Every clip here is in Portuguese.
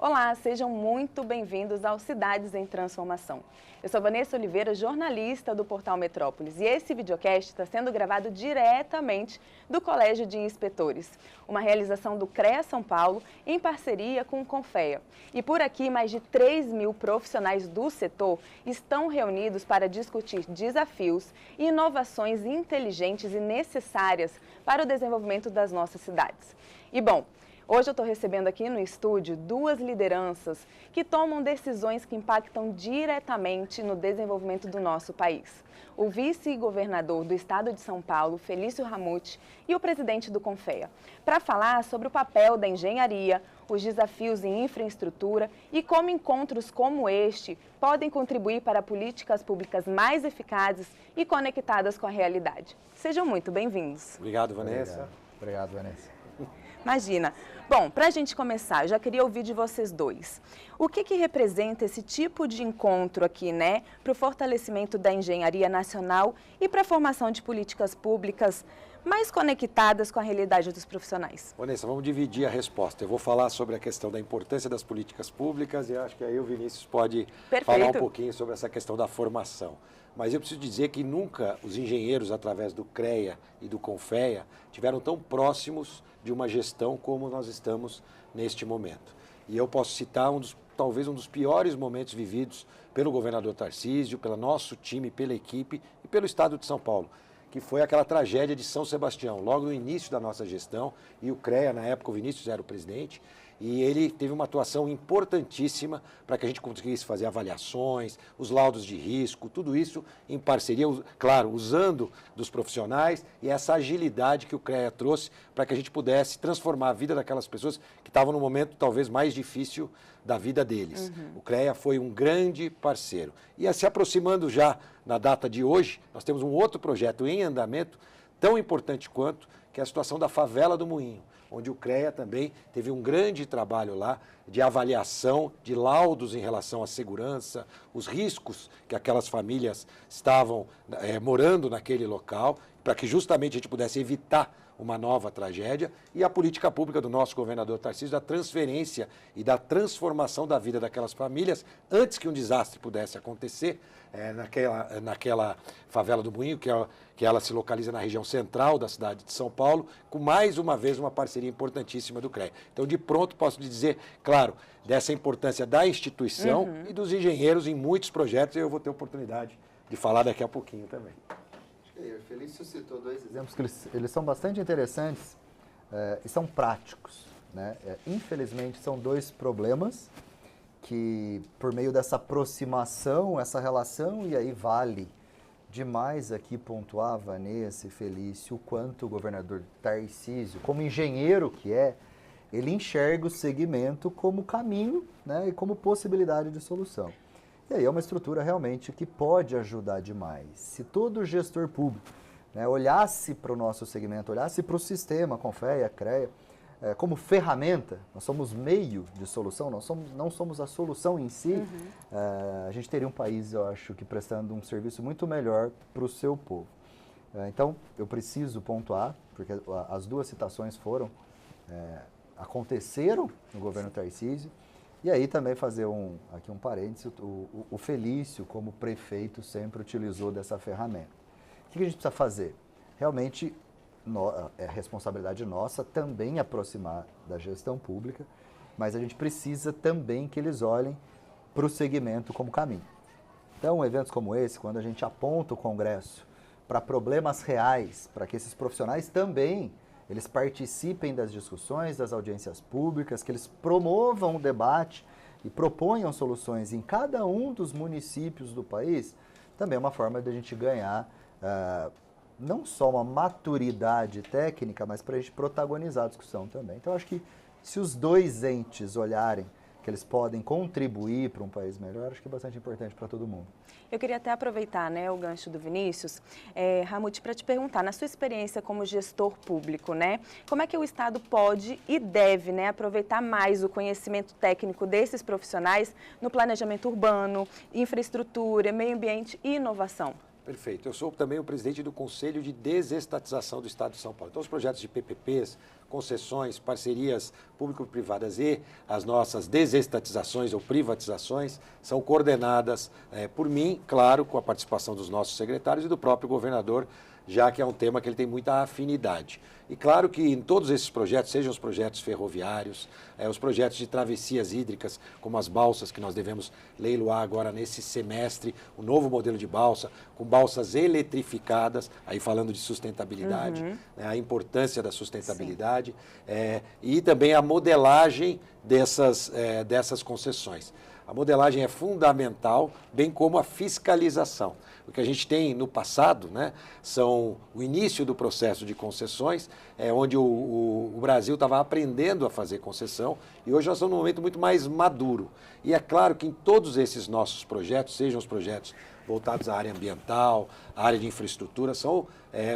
Olá, sejam muito bem-vindos ao Cidades em Transformação. Eu sou Vanessa Oliveira, jornalista do Portal Metrópolis, e esse videocast está sendo gravado diretamente do Colégio de Inspetores, uma realização do CREA São Paulo em parceria com o Confea. E por aqui, mais de 3.000 profissionais do setor estão reunidos para discutir desafios e inovações inteligentes e necessárias para o desenvolvimento das nossas cidades. E bom, hoje eu estou recebendo aqui no estúdio duas lideranças que tomam decisões que impactam diretamente no desenvolvimento do nosso país. O vice-governador do estado de São Paulo, Felício Ramute, e o presidente do Confea, para falar sobre o papel da engenharia, os desafios em infraestrutura e como encontros como este podem contribuir para políticas públicas mais eficazes e conectadas com a realidade. Sejam muito bem-vindos. Obrigado, Vanessa. Obrigado, Vanessa. Imagina. Bom, para a gente começar, eu já queria ouvir de vocês dois. O que representa esse tipo de encontro aqui, né, para o fortalecimento da engenharia nacional e para a formação de políticas públicas mais conectadas com a realidade dos profissionais? Vanessa, vamos dividir a resposta. Eu vou falar sobre a questão da importância das políticas públicas e acho que aí o Vinícius pode falar um pouquinho sobre essa questão da formação. Mas eu preciso dizer que nunca os engenheiros, através do CREA e do Confea, tiveram tão próximos de uma gestão como nós estamos neste momento. E eu posso citar talvez um dos piores momentos vividos pelo governador Tarcísio, pelo nosso time, pela equipe e pelo estado de São Paulo, que foi aquela tragédia de São Sebastião, logo no início da nossa gestão, e o CREA, na época o Vinícius era o presidente, e ele teve uma atuação importantíssima para que a gente conseguisse fazer avaliações, os laudos de risco, tudo isso em parceria, claro, usando dos profissionais e essa agilidade que o CREA trouxe para que a gente pudesse transformar a vida daquelas pessoas que estavam no momento talvez mais difícil da vida deles. O CREA foi um grande parceiro. E se aproximando já na data de hoje, nós temos um outro projeto em andamento, tão importante quanto, que é a situação da favela do Moinho, onde o CREA também teve um grande trabalho lá de avaliação, de laudos em relação à segurança, os riscos que aquelas famílias estavam morando naquele local, para que justamente a gente pudesse evitar uma nova tragédia, e a política pública do nosso governador Tarcísio da transferência e da transformação da vida daquelas famílias antes que um desastre pudesse acontecer, naquela favela do Moinho, que ela se localiza na região central da cidade de São Paulo, com mais uma vez uma parceria importantíssima do CREA. Então, de pronto, posso lhe dizer, claro, dessa importância da instituição e dos engenheiros em muitos projetos, e eu vou ter oportunidade de falar daqui a pouquinho também. O Felício citou dois exemplos que eles são bastante interessantes e são práticos, né? Infelizmente, são dois problemas que, por meio dessa aproximação, essa relação, e aí vale demais aqui pontuar, Vanessa e Felício, o quanto o governador Tarcísio, como engenheiro que ele enxerga o segmento como caminho, né, e como possibilidade de solução. E aí é uma estrutura realmente que pode ajudar demais. Se todo gestor público, né, olhasse para o nosso segmento, olhasse para o sistema, Confea, CREA, como ferramenta, nós somos meio de solução, não somos a solução em si, a gente teria um país, eu acho, que prestando um serviço muito melhor para o seu povo. Então, eu preciso pontuar, porque as duas citações aconteceram no governo Tarcísio, e aí também fazer aqui um parênteses, o Felício, como prefeito, sempre utilizou dessa ferramenta. O que a gente precisa fazer? Realmente, é responsabilidade nossa também aproximar da gestão pública, mas a gente precisa também que eles olhem para o segmento como caminho. Então, eventos como esse, quando a gente aponta o Congresso para problemas reais, para que esses profissionais também eles participem das discussões, das audiências públicas, que eles promovam o debate e proponham soluções em cada um dos municípios do país, também é uma forma de a gente ganhar não só uma maturidade técnica, mas para a gente protagonizar a discussão também. Então, acho que se os dois entes olharem que eles podem contribuir para um país melhor, acho que é bastante importante para todo mundo. Eu queria até aproveitar, né, o gancho do Vinícius, Ramute, para te perguntar, na sua experiência como gestor público, né, como é que o Estado pode e deve, né, aproveitar mais o conhecimento técnico desses profissionais no planejamento urbano, infraestrutura, meio ambiente e inovação? Perfeito. Eu sou também o presidente do Conselho de Desestatização do Estado de São Paulo. Então, os projetos de PPPs, concessões, parcerias público-privadas e as nossas desestatizações ou privatizações são coordenadas por mim, claro, com a participação dos nossos secretários e do próprio governador, já que é um tema que ele tem muita afinidade. E claro que em todos esses projetos, sejam os projetos ferroviários, os projetos de travessias hídricas, como as balsas que nós devemos leiloar agora nesse semestre, o novo modelo de balsa, com balsas eletrificadas, aí falando de sustentabilidade, né, a importância da sustentabilidade, e também a modelagem dessas concessões. A modelagem é fundamental, bem como a fiscalização. O que a gente tem no passado, né, são o início do processo de concessões, onde o Brasil estava aprendendo a fazer concessão, e hoje nós estamos num momento muito mais maduro. E é claro que em todos esses nossos projetos, sejam os projetos voltados à área ambiental, à área de infraestrutura, são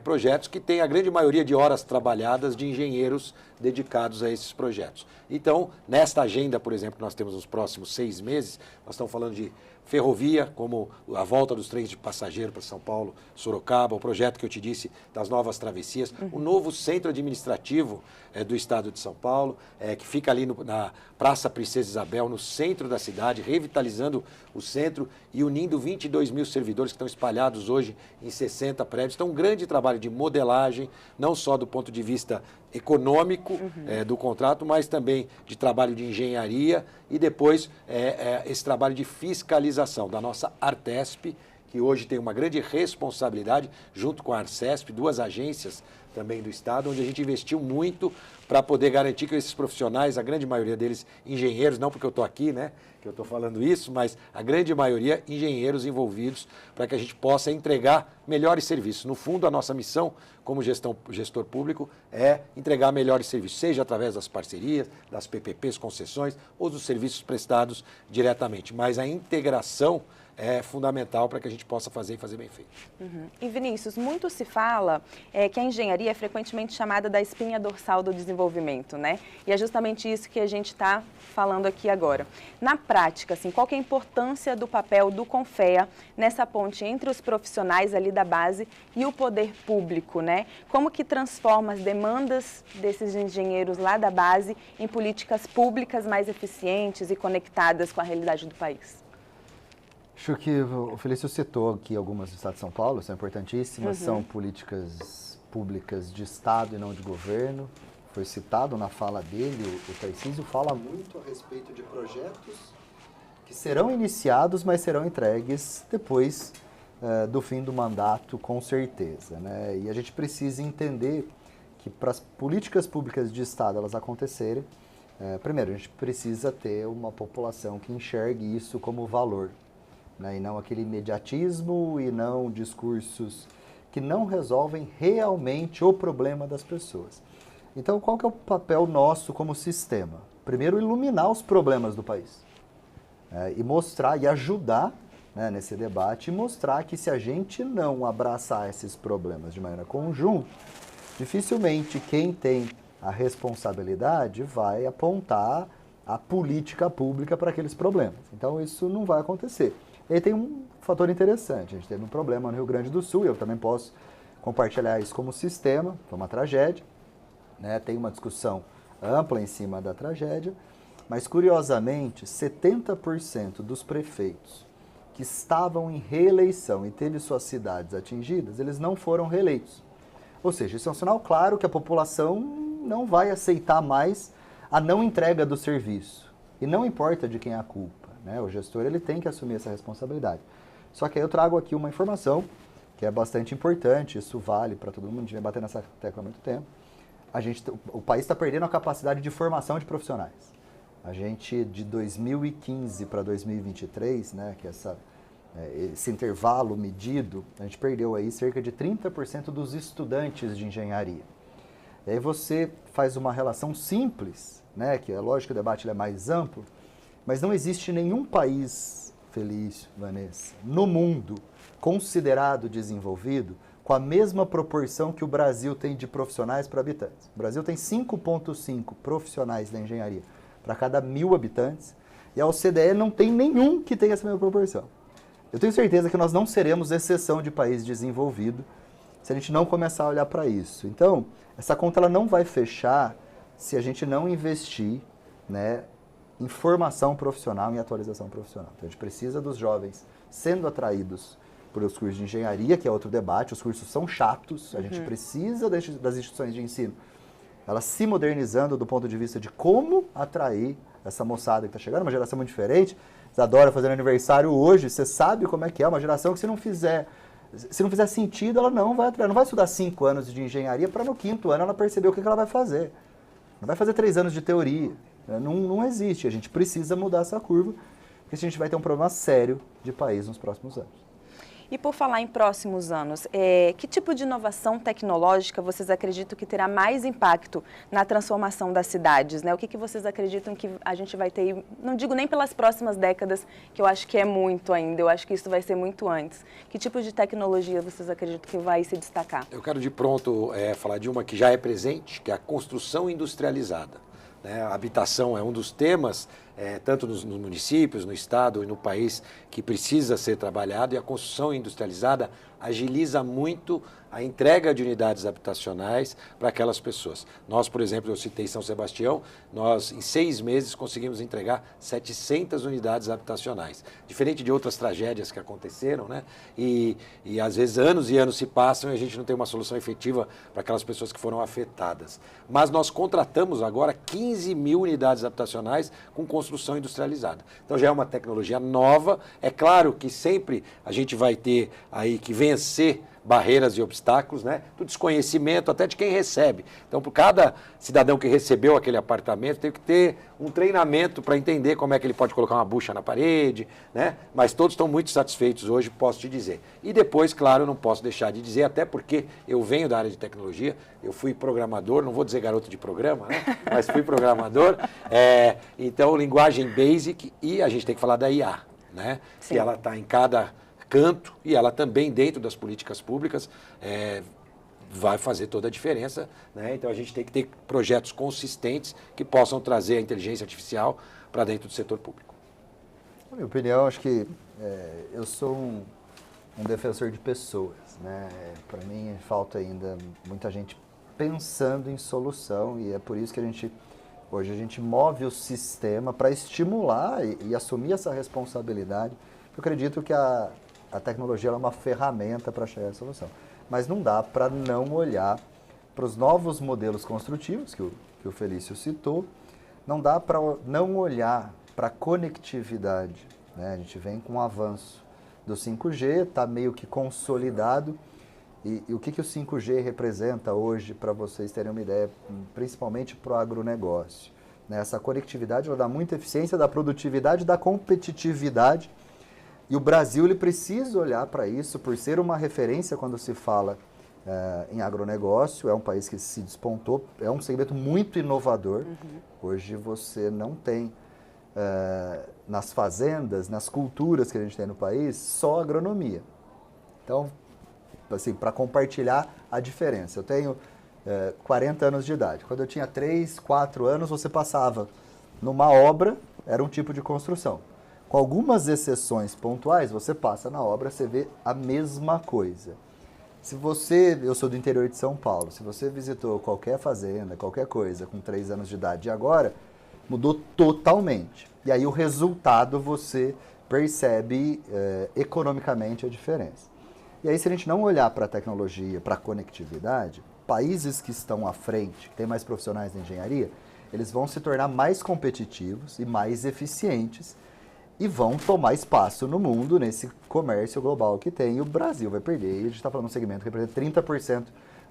projetos que têm a grande maioria de horas trabalhadas de engenheiros dedicados a esses projetos. Então, nesta agenda, por exemplo, que nós temos nos próximos 6 meses, nós estamos falando de ferrovia, como a volta dos trens de passageiro para São Paulo, Sorocaba, o projeto que eu te disse das novas travessias, o novo centro administrativo do estado de São Paulo, que fica ali na Praça Princesa Isabel, no centro da cidade, revitalizando o centro e unindo 22 mil servidores que estão espalhados hoje em 60 prédios. Então, um grande trabalho de modelagem, não só do ponto de vista econômico do contrato, mas também de trabalho de engenharia e depois esse trabalho de fiscalização da nossa Artesp, que hoje tem uma grande responsabilidade, junto com a Arcesp, 2 agências também do Estado, onde a gente investiu muito para poder garantir que esses profissionais, a grande maioria deles engenheiros, não porque eu estou aqui, né, que eu estou falando isso, mas a grande maioria engenheiros envolvidos para que a gente possa entregar melhores serviços. No fundo, a nossa missão como gestor público é entregar melhores serviços, seja através das parcerias, das PPPs, concessões ou dos serviços prestados diretamente. Mas a integração é fundamental para que a gente possa fazer e fazer bem feito. E Vinícius, muito se fala que a engenharia é frequentemente chamada da espinha dorsal do desenvolvimento, né? E é justamente isso que a gente está falando aqui agora. Na prática, assim, qual que é a importância do papel do Confea nessa ponte entre os profissionais ali da base e o poder público, né? Como que transforma as demandas desses engenheiros lá da base em políticas públicas mais eficientes e conectadas com a realidade do país? Acho que o Felício citou aqui algumas do Estado de São Paulo, são importantíssimas, são políticas públicas de Estado e não de governo. Foi citado na fala dele, o Tarcísio fala muito a respeito de projetos que serão iniciados, mas serão entregues depois do fim do mandato, com certeza, né? E a gente precisa entender que para as políticas públicas de Estado elas acontecerem, primeiro, a gente precisa ter uma população que enxergue isso como valor, né, e não aquele imediatismo e não discursos que não resolvem realmente o problema das pessoas. Então, qual que é o papel nosso como sistema? Primeiro, iluminar os problemas do país e mostrar e ajudar, né, nesse debate e mostrar que se a gente não abraçar esses problemas de maneira conjunta, dificilmente quem tem a responsabilidade vai apontar a política pública para aqueles problemas. Então, isso não vai acontecer. E aí tem um fator interessante, a gente teve um problema no Rio Grande do Sul, eu também posso compartilhar isso como sistema, foi uma tragédia, né? Tem uma discussão ampla em cima da tragédia, mas curiosamente 70% dos prefeitos que estavam em reeleição e teve suas cidades atingidas, eles não foram reeleitos. Ou seja, isso é um sinal claro que a população não vai aceitar mais a não entrega do serviço, e não importa de quem é a culpa. Né? O gestor ele tem que assumir essa responsabilidade. Só que aí eu trago aqui uma informação que é bastante importante, isso vale para todo mundo, a gente vem batendo nessa tecla há muito tempo. O país está perdendo a capacidade de formação de profissionais. A gente, de 2015 para 2023, né, que esse intervalo medido, a gente perdeu aí cerca de 30% dos estudantes de engenharia. E aí você faz uma relação simples, né, que é lógico que o debate é mais amplo, mas não existe nenhum país, Felício, Vanessa, no mundo considerado desenvolvido com a mesma proporção que o Brasil tem de profissionais para habitantes. O Brasil tem 5,5 profissionais da engenharia para cada 1.000 habitantes e a OCDE não tem nenhum que tenha essa mesma proporção. Eu tenho certeza que nós não seremos exceção de país desenvolvido se a gente não começar a olhar para isso. Então, essa conta ela não vai fechar se a gente não investir, né, em formação profissional, em atualização profissional. Então, a gente precisa dos jovens sendo atraídos por os cursos de engenharia, que é outro debate. Os cursos são chatos, a gente precisa das instituições de ensino, elas se modernizando do ponto de vista de como atrair essa moçada que está chegando, uma geração muito diferente. Isadora fazendo aniversário hoje, você sabe como é que é, uma geração que se não fizer sentido, ela não vai estudar 5 anos de engenharia para no 5º ano ela perceber o que ela vai fazer. Não vai fazer 3 anos de teoria. Não existe. A gente precisa mudar essa curva, porque a gente vai ter um problema sério de país nos próximos anos. E por falar em próximos anos, que tipo de inovação tecnológica vocês acreditam que terá mais impacto na transformação das cidades, né? O que vocês acreditam que a gente vai ter, não digo nem pelas próximas décadas, que eu acho que é muito ainda, eu acho que isso vai ser muito antes. Que tipo de tecnologia vocês acreditam que vai se destacar? Eu quero de pronto falar de uma que já é presente, que é a construção industrializada. A habitação é um dos temas, tanto nos municípios, no estado e no país, que precisa ser trabalhado, e a construção industrializada agiliza muito a entrega de unidades habitacionais para aquelas pessoas. Nós, por exemplo, eu citei São Sebastião, nós em 6 meses conseguimos entregar 700 unidades habitacionais. Diferente de outras tragédias que aconteceram, né? E às vezes anos e anos se passam e a gente não tem uma solução efetiva para aquelas pessoas que foram afetadas. Mas nós contratamos agora 15 mil unidades habitacionais com construção industrializada. Então já é uma tecnologia nova. É claro que sempre a gente vai ter aí que vencer barreiras e obstáculos, né? Do desconhecimento até de quem recebe. Então, por cada cidadão que recebeu aquele apartamento, tem que ter um treinamento para entender como é que ele pode colocar uma bucha na parede, né? Mas todos estão muito satisfeitos hoje, posso te dizer. E depois, claro, não posso deixar de dizer, até porque eu venho da área de tecnologia, eu fui programador, não vou dizer garoto de programa, né? Mas fui programador. Então, linguagem basic, e a gente tem que falar da IA, né? Sim. Que ela está em cada canto, e ela também dentro das políticas públicas vai fazer toda a diferença, né? Então a gente tem que ter projetos consistentes que possam trazer a inteligência artificial para dentro do setor público. Na minha opinião, acho que eu sou um defensor de pessoas, né? Para mim falta ainda muita gente pensando em solução, e é por isso que hoje a gente move o sistema para estimular e assumir essa responsabilidade. Eu acredito que a tecnologia é uma ferramenta para chegar à solução. Mas não dá para não olhar para os novos modelos construtivos que o Felício citou, não dá para não olhar para a conectividade, né? A gente vem com um avanço do 5G, está meio que consolidado, e o que o 5G representa hoje, para vocês terem uma ideia, principalmente para o agronegócio, né? Essa conectividade ela dá muita eficiência, da produtividade, da competitividade. E o Brasil ele precisa olhar para isso, por ser uma referência quando se fala em agronegócio. É um país que se despontou, é um segmento muito inovador. Hoje você não tem, nas fazendas, nas culturas que a gente tem no país, só agronomia. Então, assim, para compartilhar a diferença, eu tenho 40 anos de idade. Quando eu tinha 3, 4 anos, você passava numa obra, era um tipo de construção. Com algumas exceções pontuais, você passa na obra, você vê a mesma coisa. Eu sou do interior de São Paulo, se você visitou qualquer fazenda, qualquer coisa com 3 anos de idade e agora, mudou totalmente. E aí o resultado você percebe economicamente a diferença. E aí se a gente não olhar para a tecnologia, para a conectividade, países que estão à frente, que têm mais profissionais na engenharia, eles vão se tornar mais competitivos e mais eficientes, e vão tomar espaço no mundo, nesse comércio global que tem, e o Brasil vai perder. E a gente está falando de um segmento que representa 30%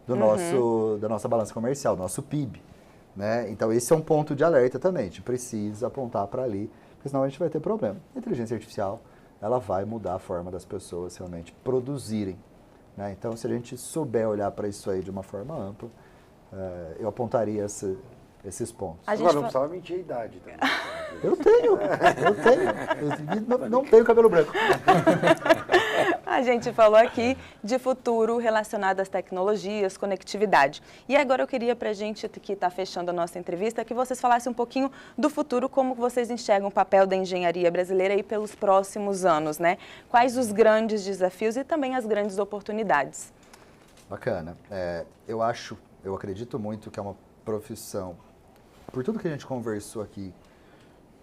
da nossa balança comercial, do nosso PIB. Né? Então esse é um ponto de alerta também, a gente precisa apontar para ali, porque senão a gente vai ter problema. A inteligência artificial, ela vai mudar a forma das pessoas realmente produzirem. Né? Então se a gente souber olhar para isso aí de uma forma ampla, eu apontaria esses pontos. Agora não precisava mentir a idade também. Eu tenho. Não tenho cabelo branco. A gente falou aqui de futuro relacionado às tecnologias, conectividade. E agora eu queria, para a gente que está fechando a nossa entrevista, que vocês falassem um pouquinho do futuro, como vocês enxergam o papel da engenharia brasileira aí pelos próximos anos, né? Quais os grandes desafios e também as grandes oportunidades? Bacana. Eu acredito muito que é uma profissão, por tudo que a gente conversou aqui,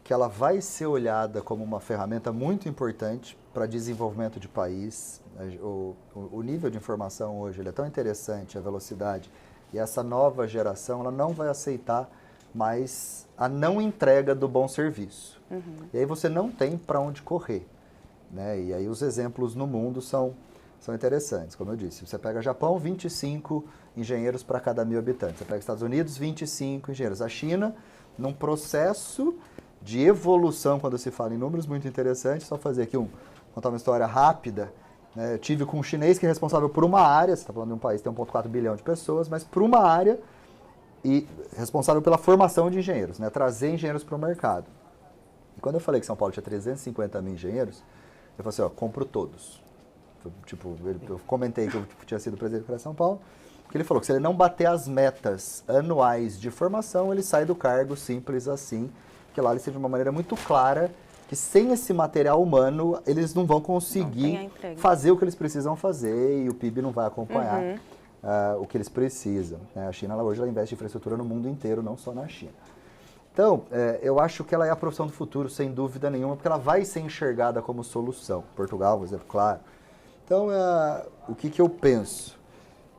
que ela vai ser olhada como uma ferramenta muito importante para desenvolvimento de país. O nível de informação hoje ele é tão interessante, a velocidade, e essa nova geração ela não vai aceitar mais a não entrega do bom serviço. E aí você não tem para onde correr, né? E aí os exemplos no mundo são interessantes, como eu disse. Você pega Japão, 25 engenheiros para cada 1.000 habitantes. Você pega Estados Unidos, 25 engenheiros. A China, num processo de evolução, quando se fala em números, muito interessante. Só fazer aqui contar uma história rápida. Né? Eu tive com um chinês que é responsável por uma área, você está falando de um país que tem 1,4 bilhão de pessoas, mas por uma área e responsável pela formação de engenheiros, né? Trazer engenheiros para o mercado. E quando eu falei que São Paulo tinha 350 mil engenheiros, eu falei assim, ó, compro todos. Tipo, eu comentei que eu tinha sido presidente da São Paulo, porque ele falou que se ele não bater as metas anuais de formação, ele sai do cargo, simples assim, que lá ele seja de uma maneira muito clara que sem esse material humano, eles não vão conseguir fazer o que eles precisam fazer e o PIB não vai acompanhar o que eles precisam. Né? A China hoje ela investe em infraestrutura no mundo inteiro, não só na China. Então, eu acho que ela é a profissão do futuro, sem dúvida nenhuma, porque ela vai ser enxergada como solução. Portugal, por exemplo, claro. Então, o que eu penso?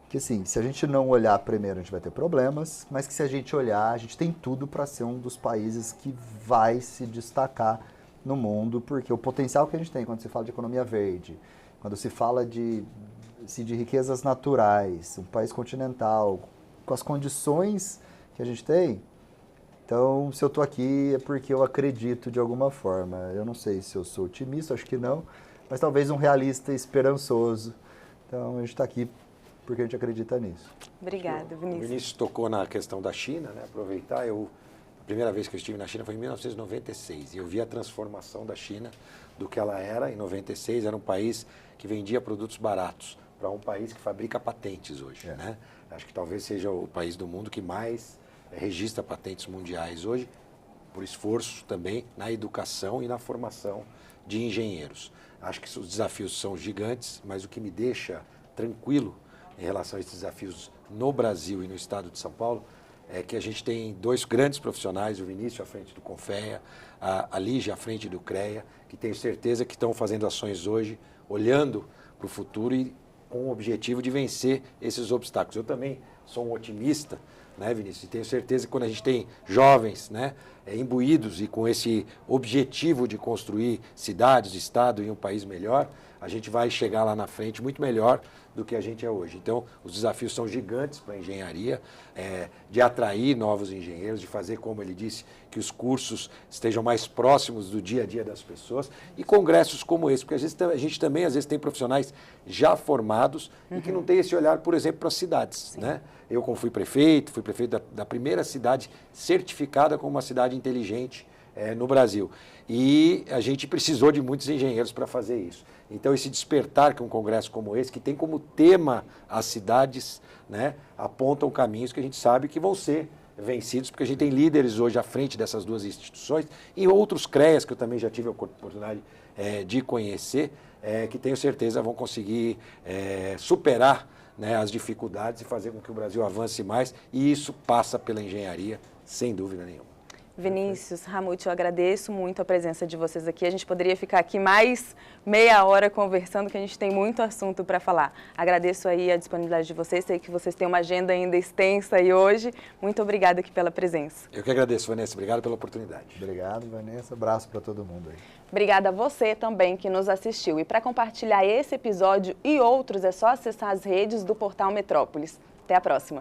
Que assim, se a gente não olhar primeiro, a gente vai ter problemas, mas que se a gente olhar, a gente tem tudo para ser um dos países que vai se destacar no mundo, porque o potencial que a gente tem quando se fala de economia verde, quando se fala de riquezas naturais, um país continental, com as condições que a gente tem, então, se eu estou aqui é porque eu acredito de alguma forma. Eu não sei se eu sou otimista, acho que não, mas talvez um realista esperançoso. Então, a gente está aqui porque a gente acredita nisso. Obrigada, Vinícius. O Vinícius tocou na questão da China, né? Aproveitar, a primeira vez que eu estive na China foi em 1996, e eu vi a transformação da China do que ela era. Em 96, era um país que vendia produtos baratos para um país que fabrica patentes hoje, né? Acho que talvez seja o país do mundo que mais registra patentes mundiais hoje, por esforço também na educação e na formação de engenheiros. Acho que os desafios são gigantes, mas o que me deixa tranquilo em relação a esses desafios no Brasil e no estado de São Paulo é que a gente tem dois grandes profissionais, o Vinícius à frente do Confea, a Lígia à frente do CREA, que tenho certeza que estão fazendo ações hoje, olhando para o futuro e com o objetivo de vencer esses obstáculos. Eu também sou um otimista, né, Vinícius? E tenho certeza que quando a gente tem jovens, né, imbuídos e com esse objetivo de construir cidades, estado e um país melhor, a gente vai chegar lá na frente muito melhor do que a gente é hoje. Então, os desafios são gigantes para a engenharia, de atrair novos engenheiros, de fazer, como ele disse, que os cursos estejam mais próximos do dia a dia das pessoas, e congressos como esse, porque às vezes, a gente também às vezes tem profissionais já formados e que não tem esse olhar, por exemplo, para as cidades, né? Eu, como fui prefeito da primeira cidade certificada como uma cidade inteligente no Brasil. E a gente precisou de muitos engenheiros para fazer isso. Então, esse despertar que um congresso como esse, que tem como tema as cidades, né, apontam caminhos que a gente sabe que vão ser vencidos, porque a gente tem líderes hoje à frente dessas duas instituições e outros CREAs, que eu também já tive a oportunidade de conhecer, que tenho certeza vão conseguir superar, né, as dificuldades e fazer com que o Brasil avance mais, e isso passa pela engenharia, sem dúvida nenhuma. Vinícius, Ramute, eu agradeço muito a presença de vocês aqui. A gente poderia ficar aqui mais meia hora conversando, que a gente tem muito assunto para falar. Agradeço aí a disponibilidade de vocês, sei que vocês têm uma agenda ainda extensa aí hoje. Muito obrigada aqui pela presença. Eu que agradeço, Vanessa. Obrigado pela oportunidade. Obrigado, Vanessa. Abraço para todo mundo aí. Obrigada a você também que nos assistiu. E para compartilhar esse episódio e outros, é só acessar as redes do Portal Metrópolis. Até a próxima.